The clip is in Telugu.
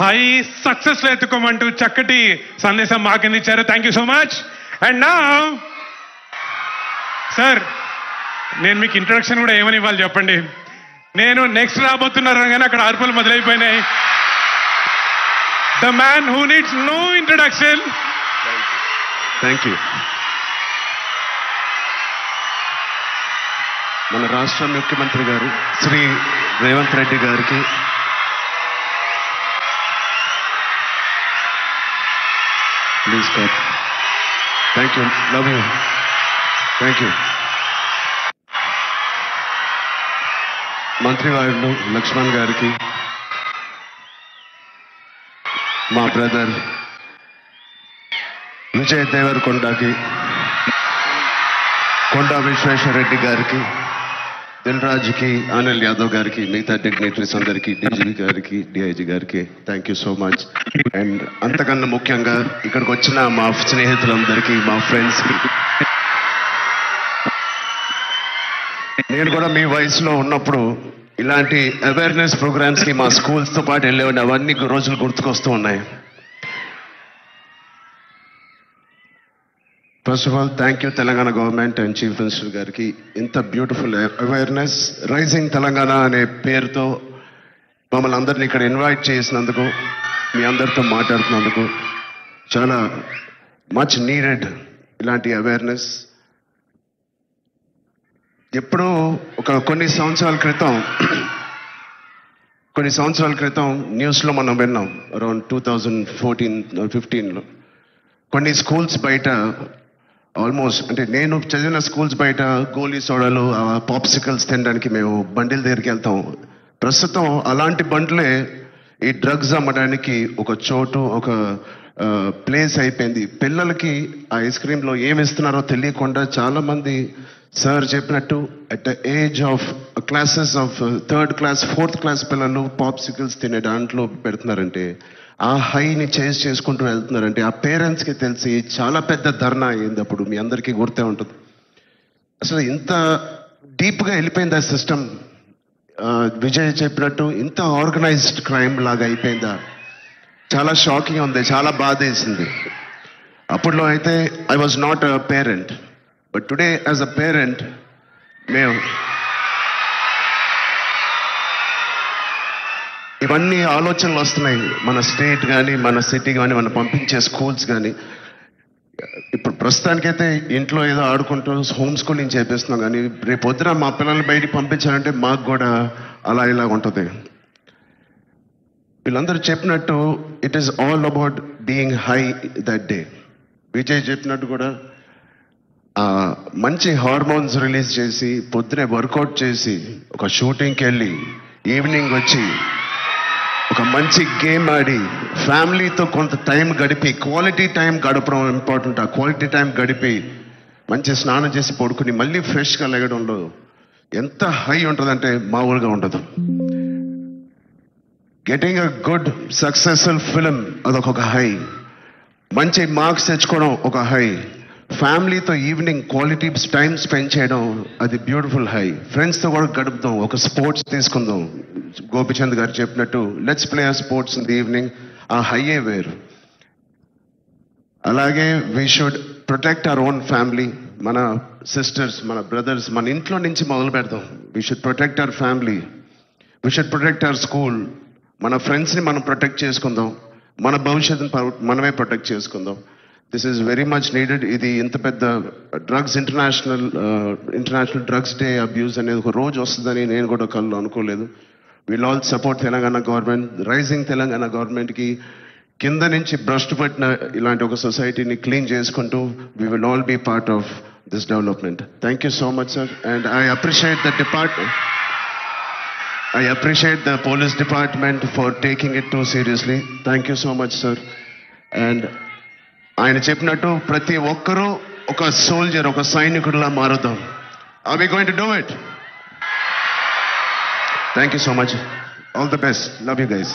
హై సక్సెస్ లో ఎత్తుకోమంటూ చక్కటి సందేశం మాకిందిచ్చారు. Thank you so much. And నా సార్, నేను మీకు ఇంట్రొడక్షన్ కూడా ఏమని ఇవ్వాలి చెప్పండి. నేను నెక్స్ట్ రాబోతున్నారు కానీ అక్కడ ఆర్పులు మొదలైపోయినాయి. The man who needs no introduction. Thank you. మన రాష్ట్ర ముఖ్యమంత్రి గారు శ్రీ రేవంత్ రెడ్డి గారికి please god, thank you, love you, thank you. మంత్రివారులు లక్ష్మణ్ గారికి, మా బ్రదర్ విజయ్ దేవరకొండకి, కొండా విశ్వేశ్వరరెడ్డి గారికి, దిల్ రాజుకి, అనిల్ యాదవ్ గారికి, మిగతా డిగ్నిటరీస్ అందరికీ, డీజీపీ గారికి, డిఐజీ గారికి thank you so much. And అంతకన్నా ముఖ్యంగా ఇక్కడికి వచ్చిన మా స్నేహితులందరికీ, మా ఫ్రెండ్స్కి, నేను కూడా మీ వయసులో ఉన్నప్పుడు ఇలాంటి అవేర్నెస్ ప్రోగ్రామ్స్కి మా స్కూల్స్తో పాటు వెళ్ళేవాడిని. అవన్నీ రోజులు గుర్తుకొస్తూ ఉన్నాయి. First of all thank you Telangana government and chief minister గారికి. ఇంత బ్యూటిఫుల్ అవేర్నెస్ రైజింగ్ తెలంగాణ అనే పేరుతో మమ్మల్ని అందరినీ ఇక్కడ ఇన్వైట్ చేసినందుకు, మీ అందరితో మాట్లాడుతున్నందుకు చాలా మచ్ నీడెడ్ ఇలాంటి అవేర్నెస్. ఎప్పుడో కొన్ని సంవత్సరాల క్రితం న్యూస్లో మనం విన్నాం, అరౌండ్ 2014-15లో కొన్ని స్కూల్స్ బయట ఆల్మోస్ట్, అంటే నేను చదివిన స్కూల్స్ బయట గోలీ సోడాలు, పాప్సికల్స్ తినడానికి మేము బండిల దగ్గరికి వెళ్తాం. ప్రస్తుతం అలాంటి బండ్లే ఈ డ్రగ్స్ అమ్మడానికి ఒక చోటు, ఒక ప్లేస్ అయిపోయింది. పిల్లలకి ఆ ఐస్ క్రీమ్లో ఏమి ఇస్తున్నారో తెలియకుండా చాలామంది సార్ చెప్పినట్టు at the age of classes of 3rd class 4th class పిల్లలు పాప్సికల్స్ తినే దాంట్లో పెడుతున్నారంటే, ఆ హైని చేజ్ చేసుకుంటూ వెళ్తున్నారంటే ఆ పేరెంట్స్కి తెలిసి చాలా పెద్ద ధర్నా అయింది. అప్పుడు మీ అందరికీ గుర్తే ఉంటుంది. అసలు ఇంత డీప్గా వెళ్ళిపోయింది ఆ సిస్టమ్. విజయ్ చెప్పినట్టు ఇంత ఆర్గనైజ్డ్ క్రైమ్ లాగా అయిపోయిందా? చాలా షాకింగ్ ఉంది, చాలా బాధ వేసింది. అప్పట్లో అయితే I was not a parent, but today as a parent మేము ఇవన్నీ ఆలోచనలు వస్తున్నాయి. మన స్టేట్ కానీ, మన సిటీ కానీ, మనం పంపించే స్కూల్స్ కానీ. ఇప్పుడు ప్రస్తుతానికైతే ఇంట్లో ఏదో ఆడుకుంటూ హోమ్ స్కూలింగ్ చేపిస్తున్నాం, కానీ రేపు పొద్దున మా పిల్లల్ని బయటికి పంపించాలంటే మాకు కూడా అలా ఇలా ఉంటుంది. వీళ్ళందరూ చెప్పినట్టు it is all about being high that day. Vijay చెప్పినట్టు కూడా మంచి హార్మోన్స్ రిలీజ్ చేసి, పొద్దునే వర్కౌట్ చేసి, ఒక షూటింగ్కి వెళ్ళి ఈవినింగ్ వచ్చి ఒక మంచి గేమ్ ఆడి, ఫ్యామిలీతో కొంత టైం గడిపి, క్వాలిటీ టైం గడపడం ఇంపార్టెంట్. ఆ క్వాలిటీ టైం గడిపి మంచి స్నానం చేసి పడుకుని మళ్ళీ ఫ్రెష్గా లెగడంలో ఎంత హై ఉంటుందంటే మామూలుగా ఉండదు. Getting a good successful film అదొక హై. మంచి మార్క్స్ తెచ్చుకోవడం ఒక హై. ఫ్యామిలీతో ఈవినింగ్ క్వాలిటీ టైం స్పెండ్ చేయడం అది బ్యూటిఫుల్ హై. ఫ్రెండ్స్తో కూడా గడుపుదాం, ఒక స్పోర్ట్స్ తీసుకుందాం. గోపిచంద్ గారు చెప్పినట్టు లెట్స్ ప్లే ఆ స్పోర్ట్స్ ఇన్ ది ఈవినింగ్. ఆ హైయే వేరు. అలాగే we should protect our own family. మన సిస్టర్స్, మన బ్రదర్స్, మన ఇంట్లో నుంచి మొదలు పెడదాం. We should protect our family, we should protect our school. మన ఫ్రెండ్స్ని మనం ప్రొటెక్ట్ చేసుకుందాం, మన భవిష్యత్తుని మనమే ప్రొటెక్ట్ చేసుకుందాం. This is very much needed. ఇది ఇంత పెద్ద drugs international drugs day abuse అనేది ఒక రోజు వస్తుందని నేను కూడా కళ్ళు అనుకోలేదు. Will all support Telangana government, rising Telangana గవర్నమెంట్కి. కింద నుంచి భ్రష్టు పట్టిన ఇలాంటి ఒక సొసైటీని క్లీన్ చేసుకుంటూ we will all be part of this development. Thank you so much sir. And I appreciate the police department for taking it too seriously. Thank you so much sir. And ఆయన చెప్పినట్టు ప్రతి ఒక్కరూ ఒక సోల్జర్, ఒక సైనికుడిలా మారుదాం. Are we going to do it? Thank you so much. All the best. Love you guys.